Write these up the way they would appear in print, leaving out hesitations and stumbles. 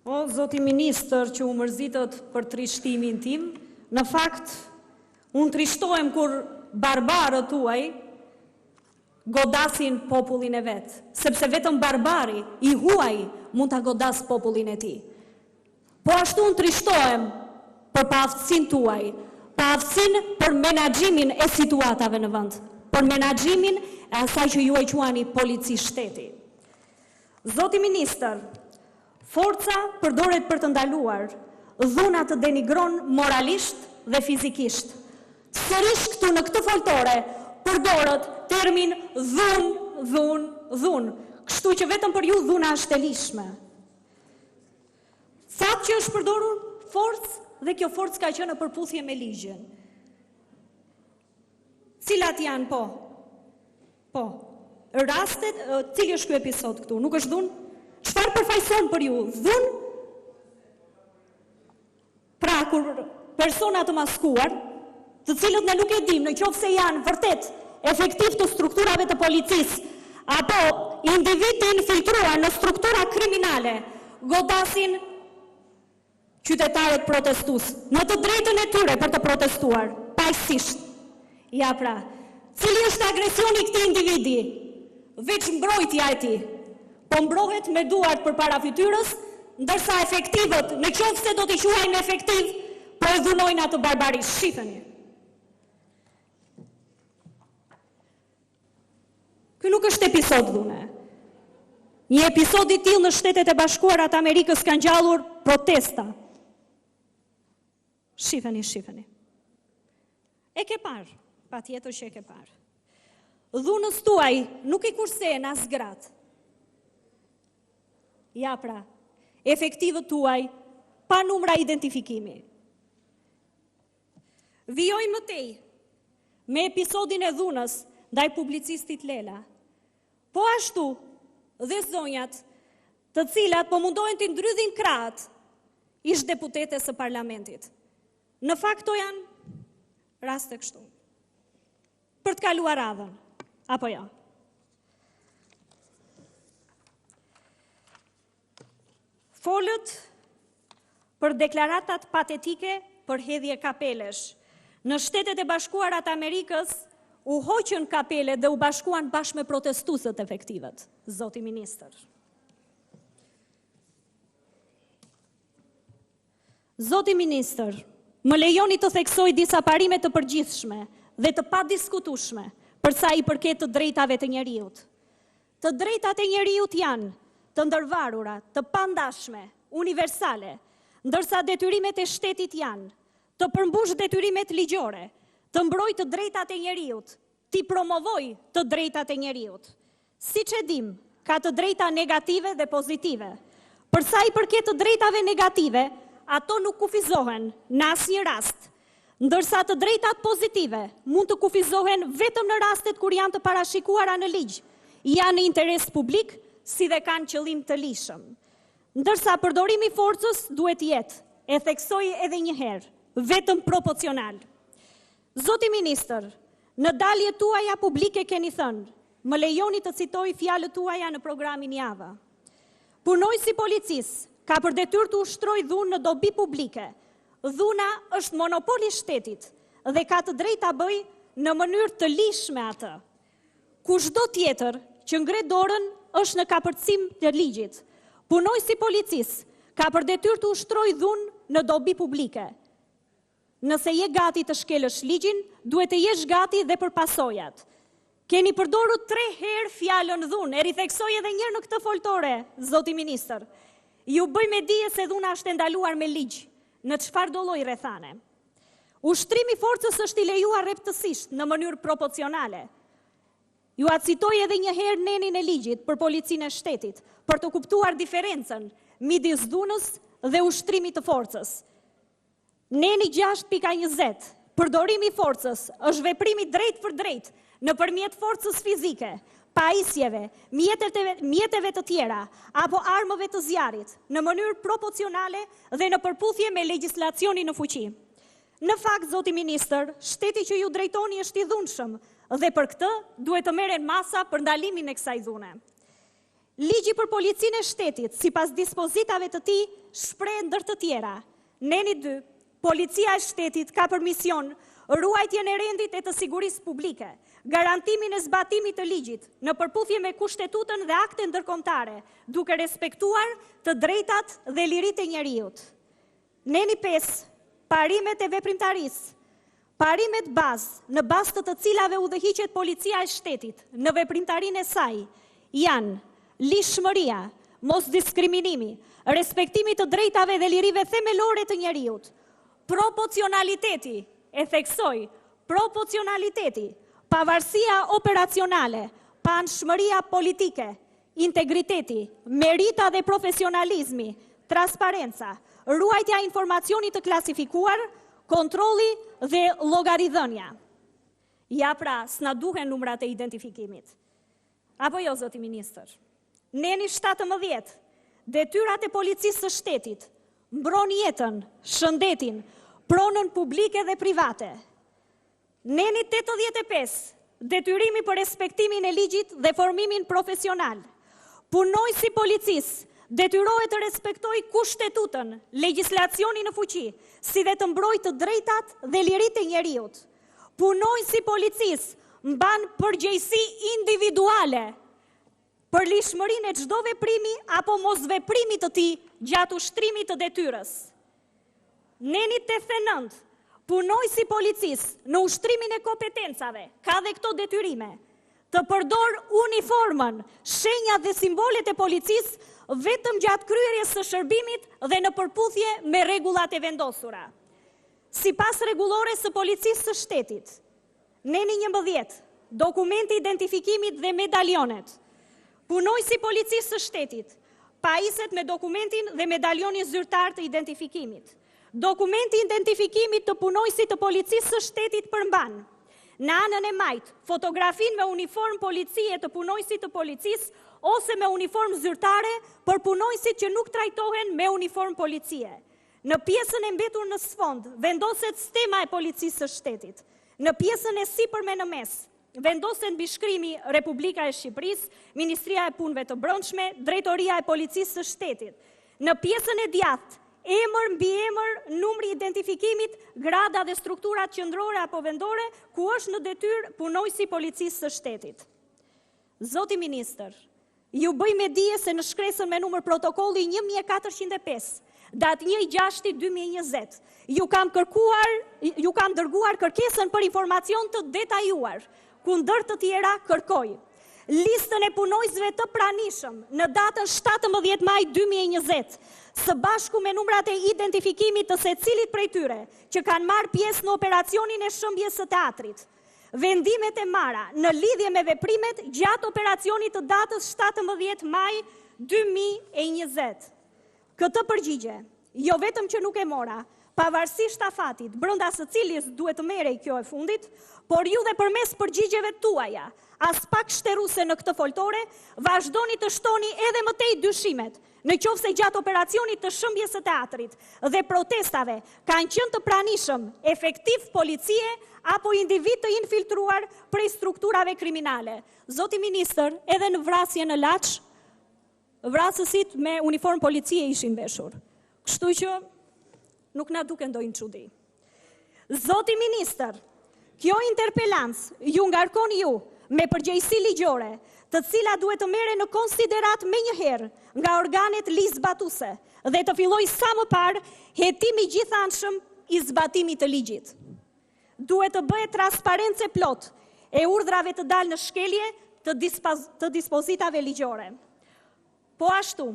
O, zoti ministër që u mërzitët për trishtimin tim, në fakt, unë trishtohem kur barbarët tuaj godasin popullin e vetë, sepse vetëm barbari, i huaj, mund të godas popullin e ti. Po ashtu unë trishtohem për paaftësin tuaj, paaftësin për menaxhimin e situatave në vend, për menaxhimin e asaj që ju e quani polici shteti. Zoti ministër, forca përdoret për të ndaluar, dhuna të denigron moralisht dhe fizikisht. Sërish këtu në këtë foltore përdoret termin dhun, kështu që vetëm për ju dhuna është e lishme. Thatë që është përdorur forcë dhe kjo forcë ka qenë në përputhje me ligjin. Cilat janë po, rastet, cili është ky episod këtu, nuk është dhunë? Çfarë përfaqëson për ju? Dhunë? Pra, kur persona të maskuar, të cilët ne nuk e dim në qoftë se janë vërtet efektiv të strukturave të policisë, apo individ të infiltruar në struktura kriminale, godasin qytetarët protestues, në të drejtën e tyre për të protestuar, paqësisht. Ja pra, cili është agresioni këtij individi? Veç mbrojtja e tij. Po mbrohet me duart përpara fytyrës, ndërsa efektivët, në qoftë se do t'i quajmë efektiv, po e dhunojnë atë barbarisht. Shifeni. Ky nuk është episod dhune. Një episod i tillë në Shtetet e Bashkuara të Amerikës ka ngjallur protesta. Shifeni. E ke parë, patjetër që e ke parë. Dhunës tuaj nuk i kursejnë as gratë. Ja pra, efektivët tuaj pa numra identifikimi. Vijoj mëtej me episodin e dhunës ndaj publicistit Lela. Po ashtu dhe zonjat të cilat po mundohen të ndrydhin krahët ish deputetes së parlamentit. Në fakt to janë raste kështu. Për të kaluar radhën, apo jo? Folët për deklaratat patetike për hedhje kapelesh. Në Shtetet e Bashkuara të Amerikës u hoqën kapele dhe u bashkuan bashkë me protestuesët efektivët, zoti ministër. Zoti ministër, më lejoni të theksoj disa parime të përgjithshme dhe të padiskutueshme për sa i përket të drejtave të njerëzit. Të drejtat e njerëzit janë të ndërvarura, të pandashme, universale, ndërsa detyrimet e shtetit janë të përmbush detyrimet ligjore, të mbroj të drejtat e njerëzit, t'i promovoj të drejtat e njerëzit. Siç e dim, ka të drejta negative dhe pozitive. Për sa i përket të drejtave negative, ato nuk kufizohen në asnjë rast, ndërsa të drejtat pozitive mund të kufizohen vetëm në rastet kur janë të parashikuara në ligj, janë në interes publik, si dhe kanë qëllim të lishëm. Ndërsa përdorimi i forcës duhet jetë, e theksoj edhe një herë, vetëm proporcional. Zoti ministër, në daljet tuaja publike keni thënë, më lejoni të citoj fjalët tuaja në programin Java. Punojësi policisë ka për detyrë të ushtrojë dhunë në dobi publike. Dhuna është monopoli i shtetit dhe ka të drejtë ta bëjë në mënyrë të lishme atë. Kushdo tjetër që ngre dorën është në kapërcim të ligjit. Punojësi policisë ka për detyrë të ushtrojë dhunë në dobi publike. Nëse je gati të shkelësh ligjin, duhet të jesh gati dhe për pasojat. Keni përdorur 3 herë fjalën dhunë, e ritheksoj edhe një herë në këtë foltore, zoti ministër. Ju bëj me dije se dhuna është e ndaluar me ligj, në çfarëdo lloj rrethane. Ushtrimi i forcës është i lejuar rreptësisht në mënyrë proporcionale. Ju a citoj edhe një herë nenin e ligjit për policinë e shtetit, për të kuptuar diferencën midis dhunës dhe ushtrimit të forcës. Neni 6.20, përdorimi i forcës është veprimi drejt për drejt nëpërmjet forcës fizike, pajisjeve, mjeteve të tjera, apo armëve të zjarrit, në mënyrë proporcionale dhe në përputhje me legjislacionin në fuqi. Në fakt, zoti ministër, shteti që ju drejtoni është i dhunshëm dhe për këtë duhet të merren masa për ndalimin e kësaj dhune. Ligji për policinë e shtetit, sipas dispozitave të tij, shpreh ndër të tjera. Neni 2, policia e shtetit ka për mision ruajtjen e rendit e të sigurisë publike, garantimin e zbatimit të ligjit në përputhje me Kushtetutën dhe akte ndërkombëtare, duke respektuar të drejtat dhe liritë e njerëzit. Neni 5, parimet e veprimtarisë. Parimet bazë, në bazë të cilave udhëhiqet policia e shtetit në veprimtarinë e saj, janë lishmëria, mos diskriminimi, respektimi të drejtave dhe lirive themelore të njerëzit, proporcionaliteti, e theksoj, proporcionaliteti, pavarësia operacionale, panshmëria politike, integriteti, merita dhe profesionalizmi, transparenca, ruajtja e informacionit të klasifikuar, kontrolli dhe llogaridhënia. Ja pra, s'na duhen numrat e identifikimit. Apo jo, zoti ministër? Neni 17, detyrat e policisë së shtetit, mbron jetën, shëndetin, pronën publike dhe private. Neni 85, detyrimi për respektimin e ligjit dhe formimin profesional. Punojësi policisë detyrohet të respektoj Kushtetutën, legjislacionin në fuqi, si dhe të mbrojtë të drejtat dhe liritë e njerëzit. Punojësi policisë mban përgjegjësi individuale për lishmërinë e çdo veprimi apo mosveprimit të tij gjatë ushtrimit të detyrës. Neni 89, punojësi policisë në ushtrimin e kompetencave, ka dhe këto detyrime, të përdor uniformën, shenjat dhe simbolet e policisë vetëm gjatë kryerjes së shërbimit dhe në përputhje me rregullat e vendosura. Sipas rregullores së policisë së shtetit, neni 11, dokumenti identifikimit dhe medalionet. Punojësi policisë së shtetit, pajiset me dokumentin dhe medalionin zyrtar të identifikimit. Dokumenti identifikimit të punojësit të policisë së shtetit përmban në anën e majtë fotografin me uniform policie të punojësit të policisë ose me uniform zyrtare për punojësit që nuk trajtohen me uniform policie. Në pjesën e mbetur në sfond vendoset stema e policisë së shtetit. Në pjesën e sipërme në mes vendoset mbishkrimi Republika e Shqipërisë, Ministria e Punëve të Brendshme, Drejtoria e Policisë së Shtetit. Në pjesën e djathtë, emër mbi emër, numri i identifikimit, grada dhe strukturat qendrore apo vendore, ku është në detyrë punojësi policisë së shtetit. Zoti ministër, ju bëj me dije se në shkresën me numër protokolli 1405, datë 1/6/2020, ju kam dërguar kërkesën për informacion të detajuar, kundër të tjera kërkoj listën e punojësve të pranishëm në datën 17 maj 2020, së bashku me numrat e identifikimit të secilit prej tyre që kanë marrë pjesë në operacionin e shëmbjes së teatrit. Vendimet e marra në lidhje me veprimet gjatë operacionit të datës 17 maj 2020. Këtë përgjigje, jo vetëm që nuk e mora, pavarësisht afatit brenda së cilis duhet të merrej kjo e fundit, por ju dhe përmes përgjigjeve tuaja, as pak shteruse në këtë foltore, vazhdoni të shtoni edhe më tej dyshimet, në qoftë se gjatë operacionit të shëmbjes së teatrit dhe protestave kanë qenë të pranishëm efektiv policie apo individ të infiltruar prej strukturave kriminale. Zoti ministër, edhe në vrasje në Laç, vrasësit me uniform policie ishin veshur. Kështu që nuk na duken ndonjë çudi. Zoti ministër, kjo interpelancë ju ngarkon ju me përgjegjësi ligjore, të cilat duhet të merren në konsiderat menjëherë nga organet ligjzbatuese dhe të fillojë sa më parë hetimi gjithanshëm i zbatimit të ligjit. Duhet të bëhet transparencë plot e urdhrave të dalë në shkelje të dispozitave ligjore. Po ashtu,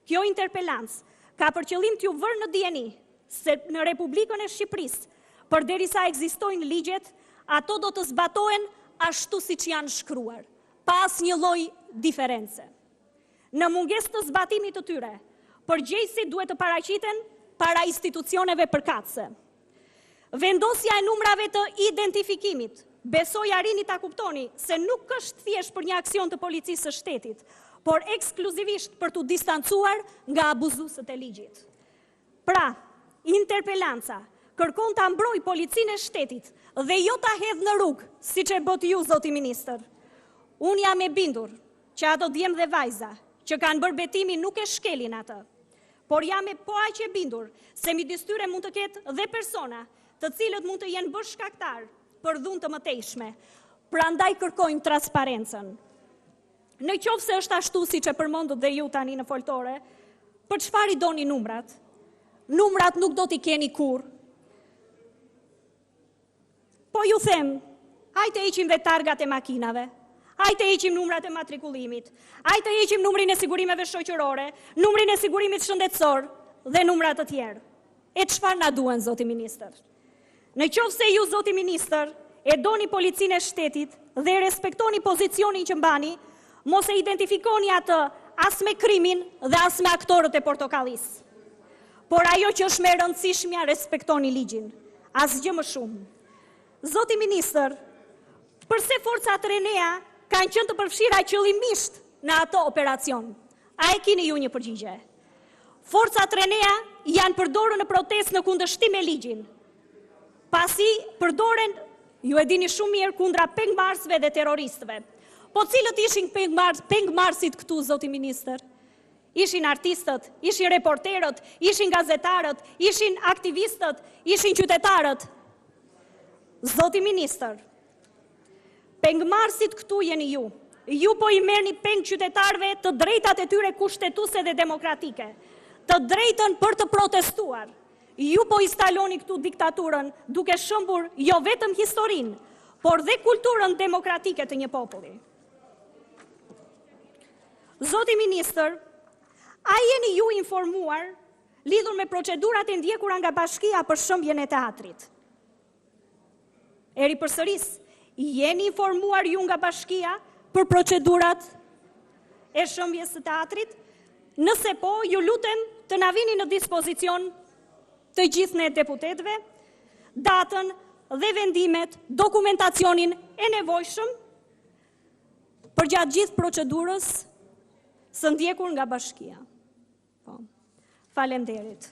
kjo interpelancë ka për qëllim t'ju vërë në dijeni se në Republikën e Shqipërisë, përderisa ekzistojnë ligjet, ato do të zbatohen ashtu siç janë shkruar, pa asnjë lloj diference. Në mungesë të zbatimit të tyre, përgjegjësit duhet të paraqiten para institucioneve përkatëse. Vendosja e numrave të identifikimit, besoj arrini ta kuptoni se nuk është thjesht për një aksion të policisë së shtetit, por ekskluzivisht për t'u distancuar nga abuzuesët e ligjit. Pra, interpelanca kërkon ta mbroj policinë e shtetit dhe jo ta hedh në rrugë, siç e bët ju, zoti ministër. Unë jam e bindur që ato djemë dhe vajza që kanë bërë betimin nuk e shkelin atë, por jam e po aq e bindur se midis tyre mund të ketë dhe persona të cilët mund të jenë bërë shkaktar për dhunë të mëtejshme. Prandaj kërkojmë transparencën. Në qoftë se është ashtu siç e përmendët dhe ju tani në foltore, për çfarë i doni numrat? Numrat nuk do t'i keni kurrë. Po ju them, hajde heqim dhe targat e makinave, hajde heqim numrat e matrikullimit, hajde heqim numrin e sigurimeve shoqërore, numrin e sigurimit shëndetësor dhe numrat të tjerë. E çfarë na duhen, zoti ministër? Në qoftë se ju, zoti ministër, e doni policinë e shtetit dhe respektoni pozicionin që mbani, mos e identifikoni atë as me krimin dhe as me aktorët e portokallis. Por ajo që është me rëndësishmja, respektoni ligjin, asgjë më shumë. Zoti ministër, përse forcat Renea kanë qenë të përfshira qëllimisht në ato operacion? A e keni ju një përgjigje? Forcat Renea janë përdorur në protestë në kundërshtim me ligjin. Pasi përdoren, ju e dini shumë mirë, kundra pengmarsve dhe terroristëve. Po cilët ishin pengmarsit këtu, zoti ministër? Ishin artistët, ishin reporterët, ishin gazetarët, ishin aktivistët, ishin qytetarët. Zoti ministër, pengmarsit këtu jeni ju. Ju po i merrni peng qytetarëve të drejtat e tyre kushtetuese dhe demokratike, të drejtën për të protestuar. Ju po instaloni këtu diktaturën duke shëmbur jo vetëm historinë, por dhe kulturën demokratike të një populli. Zoti ministër, a jeni ju informuar lidhur me procedurat e ndjekura nga bashkia për shëmbjen e teatrit? E ripërsëris, jeni informuar ju nga bashkia për procedurat e shëmbjes së teatrit? Nëse po, ju lutem të na vini në dispozicion të gjithë ne deputetëve, datën dhe vendimet, dokumentacionin e nevojshëm për gjatë gjithë procedurës së ndjekur nga bashkia. Faleminderit.